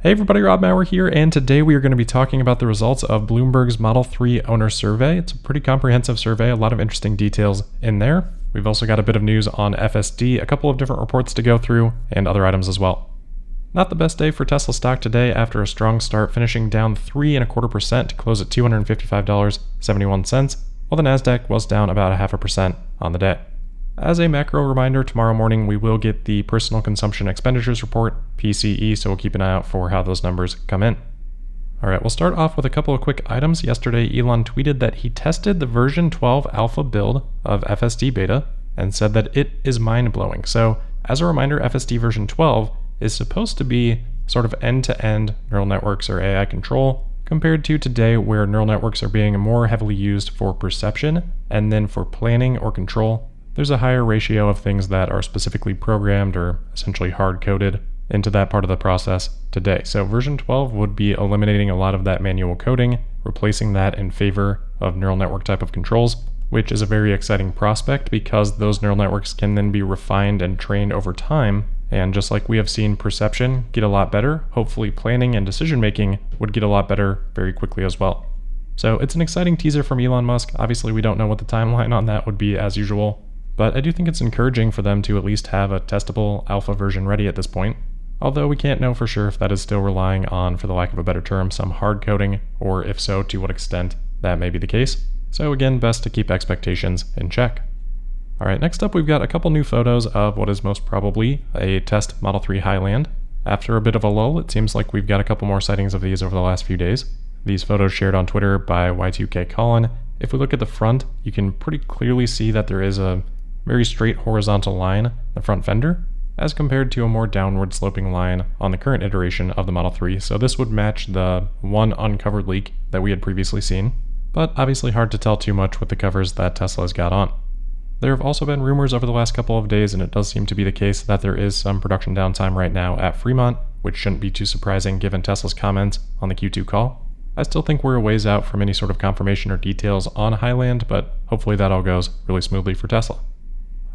Hey everybody, Rob Maurer here, and today we are going to be talking about the results of Bloomberg's Model 3 owner survey. It's a pretty comprehensive survey, a lot of interesting details in there. We've also got a bit of news on FSD, a couple of different reports to go through, and other items as well. Not the best day for Tesla stock today after a strong start, finishing down 3.25% to close at $255.71, while the Nasdaq was down about 0.5% on the day. As a macro reminder, tomorrow morning we will get the Personal Consumption Expenditures Report, PCE, so we'll keep an eye out for how those numbers come in. Alright, we'll start off with a couple of quick items. Yesterday, Elon tweeted that he tested the version 12 alpha build of FSD Beta and said that it is mind-blowing. So, as a reminder, FSD version 12 is supposed to be sort of end-to-end neural networks or AI control, compared to today where neural networks are being more heavily used for perception and then for planning or control. There's a higher ratio of things that are specifically programmed or essentially hard-coded into that part of the process today. So version 12 would be eliminating a lot of that manual coding, replacing that in favor of neural network type of controls, which is a very exciting prospect because those neural networks can then be refined and trained over time. And just like we have seen perception get a lot better, hopefully planning and decision-making would get a lot better very quickly as well. So it's an exciting teaser from Elon Musk. Obviously, we don't know what the timeline on that would be as usual, but I do think it's encouraging for them to at least have a testable alpha version ready at this point, although we can't know for sure if that is still relying on, for the lack of a better term, some hard coding, or if so, to what extent that may be the case. So again, best to keep expectations in check. Alright, next up we've got a couple new photos of what is most probably a test Model 3 Highland. After a bit of a lull, it seems like we've got a couple more sightings of these over the last few days. These photos shared on Twitter by Y2K Colin. If we look at the front, you can pretty clearly see that there is a very straight horizontal line in the front fender, as compared to a more downward sloping line on the current iteration of the Model 3. So this would match the one uncovered leak that we had previously seen, but obviously hard to tell too much with the covers that Tesla has got on. There have also been rumors over the last couple of days, and it does seem to be the case, that there is some production downtime right now at Fremont, which shouldn't be too surprising given Tesla's comments on the Q2 call. I still think we're a ways out from any sort of confirmation or details on Highland, but hopefully that all goes really smoothly for Tesla.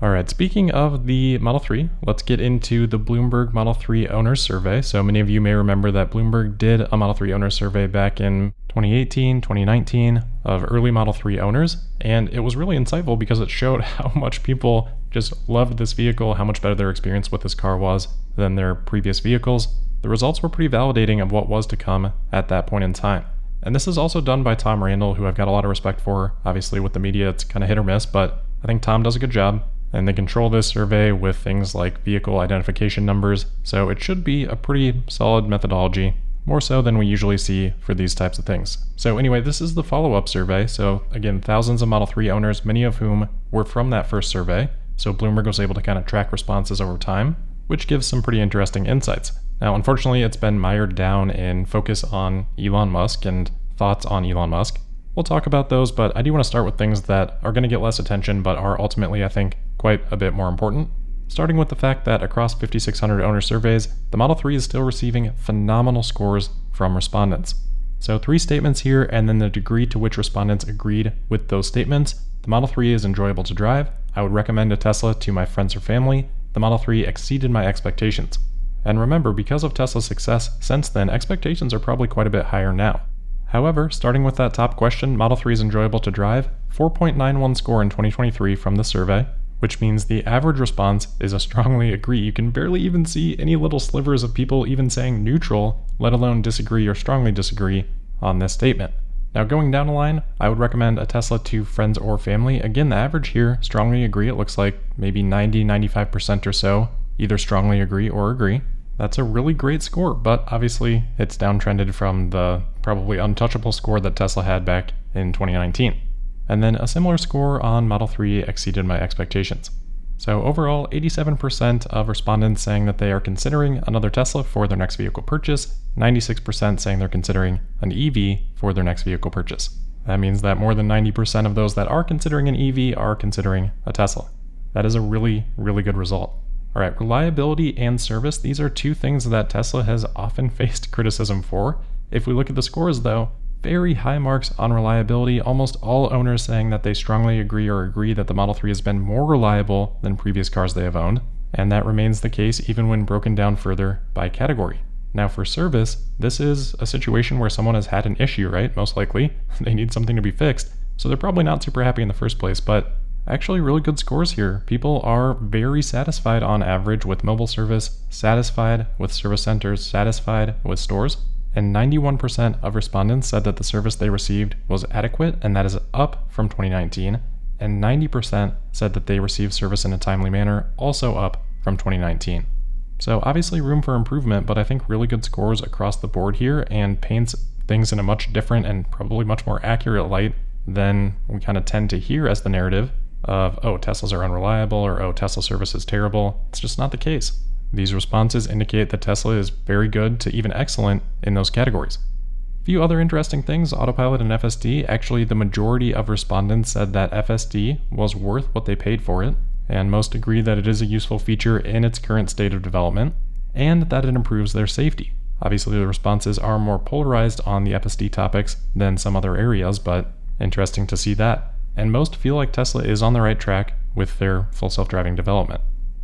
Alright, speaking of the Model 3, let's get into the Bloomberg Model 3 Owners Survey. So many of you may remember that Bloomberg did a Model 3 Owners Survey back in 2018, 2019 of early Model 3 owners, and it was really insightful because it showed how much people just loved this vehicle, how much better their experience with this car was than their previous vehicles. The results were pretty validating of what was to come at that point in time. And this is also done by Tom Randall, who I've got a lot of respect for. Obviously with the media it's kind of hit or miss, but I think Tom does a good job. And they control this survey with things like vehicle identification numbers, so it should be a pretty solid methodology, more so than we usually see for these types of things. So anyway, this is the follow-up survey. So again, thousands of Model 3 owners, many of whom were from that first survey, so Bloomberg was able to kind of track responses over time, which gives some pretty interesting insights. Now, unfortunately, it's been mired down in focus on Elon Musk and thoughts on Elon Musk. We'll talk about those, but I do want to start with things that are going to get less attention, but are ultimately, I think, quite a bit more important. Starting with the fact that across 5,600 owner surveys, the Model 3 is still receiving phenomenal scores from respondents. So 3 statements here, and then the degree to which respondents agreed with those statements. The Model 3 is enjoyable to drive. I would recommend a Tesla to my friends or family. The Model 3 exceeded my expectations. And remember, because of Tesla's success since then, expectations are probably quite a bit higher now. However, starting with that top question, Model 3 is enjoyable to drive, 4.91 score in 2023 from the survey, which means the average response is a strongly agree. You can barely even see any little slivers of people even saying neutral, let alone disagree or strongly disagree on this statement. Now going down the line, I would recommend a Tesla to friends or family. Again, the average here, strongly agree. It looks like maybe 90-95% or so either strongly agree or agree. That's a really great score, but obviously it's downtrended from the probably untouchable score that Tesla had back in 2019. And then a similar score on Model 3 exceeded my expectations. So overall, 87% of respondents saying that they are considering another Tesla for their next vehicle purchase, 96% saying they're considering an EV for their next vehicle purchase. That means that more than 90% of those that are considering an EV are considering a Tesla. That is a really, really good result. Alright, reliability and service, these are 2 things that Tesla has often faced criticism for. If we look at the scores though, very high marks on reliability, almost all owners saying that they strongly agree or agree that the Model 3 has been more reliable than previous cars they have owned, and that remains the case even when broken down further by category. Now for service, this is a situation where someone has had an issue, right? Most likely. They need something to be fixed, so they're probably not super happy in the first place, but actually really good scores here. People are very satisfied on average with mobile service, satisfied with service centers, satisfied with stores, and 91% of respondents said that the service they received was adequate, and that is up from 2019, and 90% said that they received service in a timely manner, also up from 2019. So obviously room for improvement, but I think really good scores across the board here and paints things in a much different and probably much more accurate light than we kind of tend to hear as the narrative of, oh, Teslas are unreliable, or oh, Tesla service is terrible. It's just not the case. These responses indicate that Tesla is very good to even excellent in those categories. A few other interesting things, Autopilot and FSD. Actually, the majority of respondents said that FSD was worth what they paid for it, and most agree that it is a useful feature in its current state of development, and that it improves their safety. Obviously, the responses are more polarized on the FSD topics than some other areas, but interesting to see that. And most feel like Tesla is on the right track with their full self-driving development.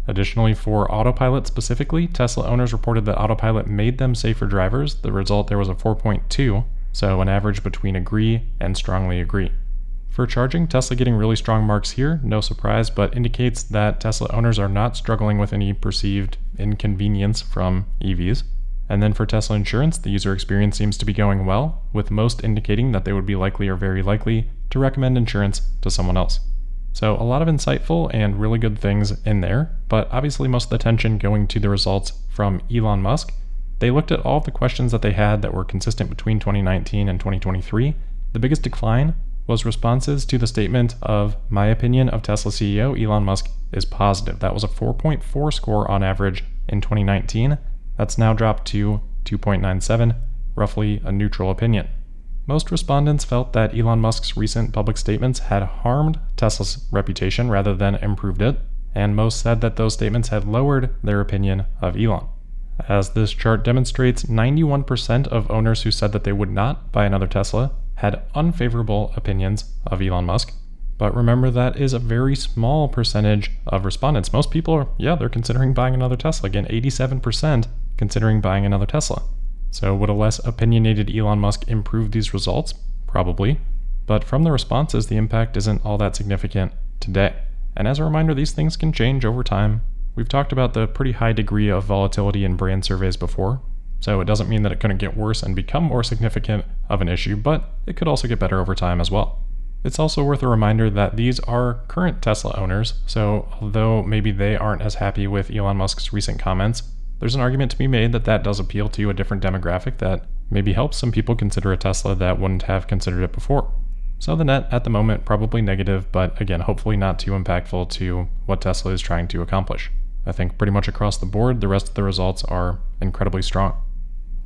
Additionally, for Autopilot specifically, Tesla owners reported that Autopilot made them safer drivers. The result there was a 4.2, so an average between agree and strongly agree. For charging, Tesla getting really strong marks here, no surprise, but indicates that Tesla owners are not struggling with any perceived inconvenience from EVs. And then for Tesla insurance, the user experience seems to be going well, with most indicating that they would be likely or very likely to recommend insurance to someone else. So a lot of insightful and really good things in there, but obviously most of the attention going to the results from Elon Musk. They looked at all of the questions that they had that were consistent between 2019 and 2023. The biggest decline was responses to the statement of, my opinion of Tesla CEO Elon Musk is positive. That was a 4.4 score on average in 2019. That's now dropped to 2.97, roughly a neutral opinion. Most respondents felt that Elon Musk's recent public statements had harmed Tesla's reputation rather than improved it, and most said that those statements had lowered their opinion of Elon. As this chart demonstrates, 91% of owners who said that they would not buy another Tesla had unfavorable opinions of Elon Musk. But remember, that is a very small percentage of respondents. Most people are, they're considering buying another Tesla. Again, 87% considering buying another Tesla. So would a less opinionated Elon Musk improve these results? Probably. But from the responses, the impact isn't all that significant today. And as a reminder, these things can change over time. We've talked about the pretty high degree of volatility in brand surveys before. So it doesn't mean that it couldn't get worse and become more significant of an issue, but it could also get better over time as well. It's also worth a reminder that these are current Tesla owners, so although maybe they aren't as happy with Elon Musk's recent comments, there's an argument to be made that that does appeal to a different demographic that maybe helps some people consider a Tesla that wouldn't have considered it before. So the net at the moment probably negative, but again, hopefully not too impactful to what Tesla is trying to accomplish. I think pretty much across the board, the rest of the results are incredibly strong.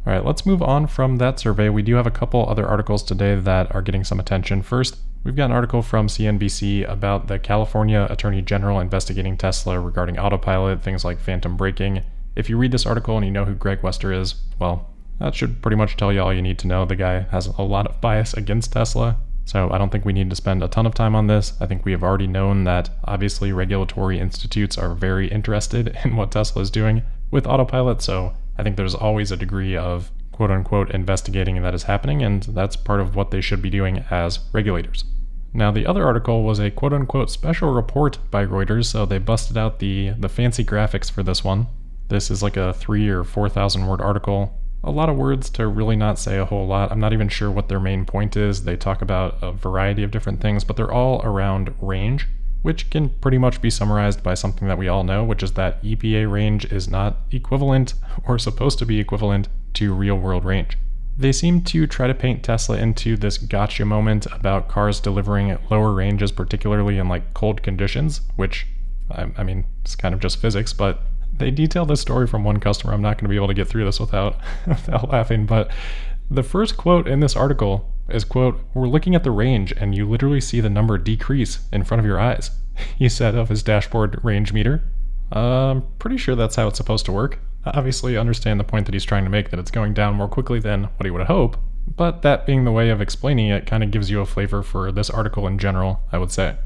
All right, let's move on from that survey. We do have a couple other articles today that are getting some attention. First, we've got an article from CNBC about the California Attorney General investigating Tesla regarding autopilot, things like phantom braking. If you read this article and you know who Greg Wester is, well, that should pretty much tell you all you need to know. The guy has a lot of bias against Tesla, so I don't think we need to spend a ton of time on this. I think we have already known that obviously regulatory institutes are very interested in what Tesla is doing with autopilot, so I think there's always a degree of quote-unquote investigating that is happening, and that's part of what they should be doing as regulators. Now, the other article was a quote-unquote special report by Reuters, so they busted out the fancy graphics for this one. This is like a 3,000 or 4,000 word article. A lot of words to really not say a whole lot. I'm not even sure what their main point is. They talk about a variety of different things, but they're all around range, which can pretty much be summarized by something that we all know, which is that EPA range is not equivalent or supposed to be equivalent to real-world range. They seem to try to paint Tesla into this gotcha moment about cars delivering at lower ranges, particularly in like cold conditions, which, I mean, it's kind of just physics, but they detail this story from one customer. I'm not going to be able to get through this without laughing, but the first quote in this article is, quote, "We're looking at the range and you literally see the number decrease in front of your eyes," he said of his dashboard range meter. I'm pretty sure that's how it's supposed to work. Obviously, I understand the point that he's trying to make, that it's going down more quickly than what he would hope, but that being the way of explaining it kind of gives you a flavor for this article in general, I would say.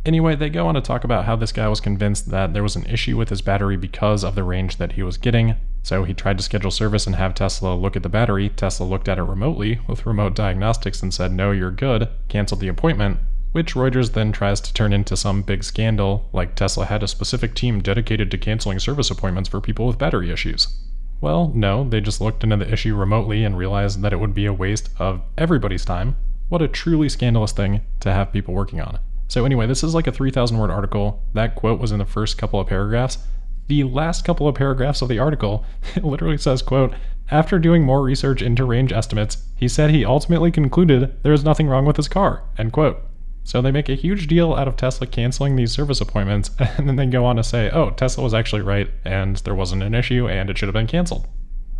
Anyway, they go on to talk about how this guy was convinced that there was an issue with his battery because of the range that he was getting. So he tried to schedule service and have Tesla look at the battery. Tesla looked at it remotely with remote diagnostics and said, no, you're good, canceled the appointment, which Reuters then tries to turn into some big scandal, like Tesla had a specific team dedicated to canceling service appointments for people with battery issues. Well, no, they just looked into the issue remotely and realized that it would be a waste of everybody's time. What a truly scandalous thing to have people working on. So anyway, this is like a 3,000-word article. That quote was in the first couple of paragraphs. The last couple of paragraphs of the article, it literally says, quote, after doing more research into range estimates, he said he ultimately concluded there is nothing wrong with his car, end quote. So they make a huge deal out of Tesla canceling these service appointments, and then they go on to say, oh, Tesla was actually right, and there wasn't an issue, and it should have been canceled.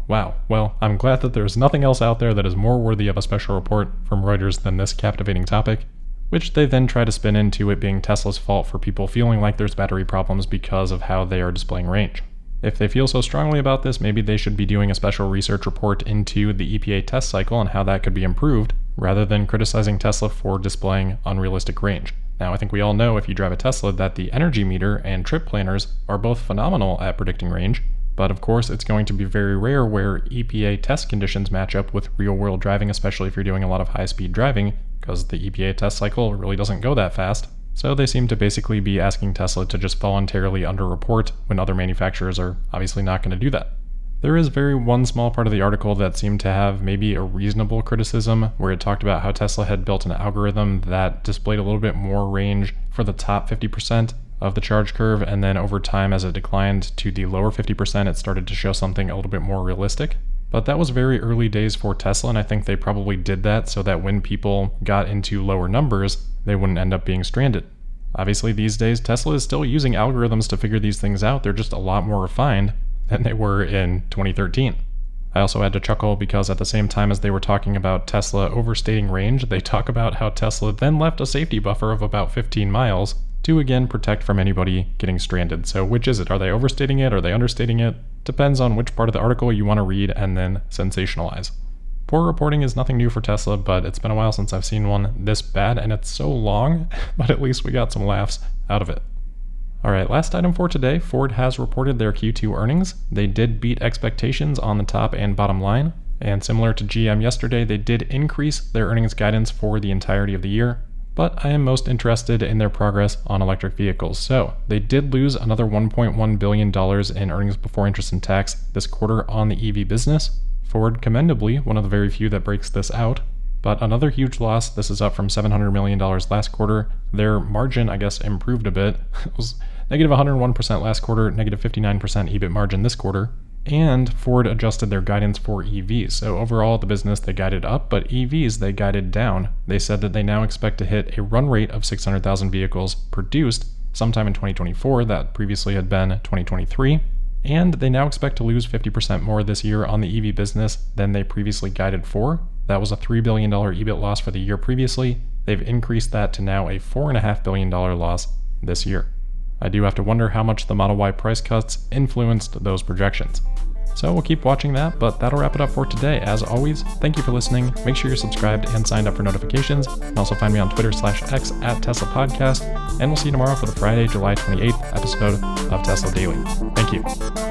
Wow, well, I'm glad that there's nothing else out there that is more worthy of a special report from Reuters than this captivating topic, which they then try to spin into it being Tesla's fault for people feeling like there's battery problems because of how they are displaying range. If they feel so strongly about this, maybe they should be doing a special research report into the EPA test cycle and how that could be improved, rather than criticizing Tesla for displaying unrealistic range. Now, I think we all know if you drive a Tesla that the energy meter and trip planners are both phenomenal at predicting range, but of course it's going to be very rare where EPA test conditions match up with real-world driving, especially if you're doing a lot of high-speed driving, because the EPA test cycle really doesn't go that fast. So they seem to basically be asking Tesla to just voluntarily underreport when other manufacturers are obviously not going to do that. There is one small part of the article that seemed to have maybe a reasonable criticism, where it talked about how Tesla had built an algorithm that displayed a little bit more range for the top 50% of the charge curve, and then over time as it declined to the lower 50%, it started to show something a little bit more realistic. But that was very early days for Tesla, and I think they probably did that so that when people got into lower numbers, they wouldn't end up being stranded. Obviously these days, Tesla is still using algorithms to figure these things out. They're just a lot more refined than they were in 2013. I also had to chuckle because at the same time as they were talking about Tesla overstating range, they talk about how Tesla then left a safety buffer of about 15 miles to again protect from anybody getting stranded. So which is it? Are they overstating it? Are they understating it? Depends on which part of the article you want to read and then sensationalize. Poor reporting is nothing new for Tesla, but it's been a while since I've seen one this bad, and it's so long, but at least we got some laughs out of it. Alright, last item for today, Ford has reported their Q2 earnings. They did beat expectations on the top and bottom line, and similar to GM yesterday, they did increase their earnings guidance for the entirety of the year, but I am most interested in their progress on electric vehicles. So, they did lose another $1.1 billion in earnings before interest and tax this quarter on the EV business. Ford, commendably, one of the very few that breaks this out, but another huge loss. This is up from $700 million last quarter. Their margin, I guess, improved a bit. It was negative 101% last quarter, negative 59% EBIT margin this quarter. And Ford adjusted their guidance for EVs. So overall, the business, they guided up, but EVs, they guided down. They said that they now expect to hit a run rate of 600,000 vehicles produced sometime in 2024. That previously had been 2023. And they now expect to lose 50% more this year on the EV business than they previously guided for. That was a $3 billion EBIT loss for the year previously. They've increased that to now a $4.5 billion loss this year. I do have to wonder how much the Model Y price cuts influenced those projections. So we'll keep watching that, but that'll wrap it up for today. As always, thank you for listening. Make sure you're subscribed and signed up for notifications. You can also find me on Twitter/X at Tesla Podcast. And we'll see you tomorrow for the Friday, July 28th episode of Tesla Daily. Thank you.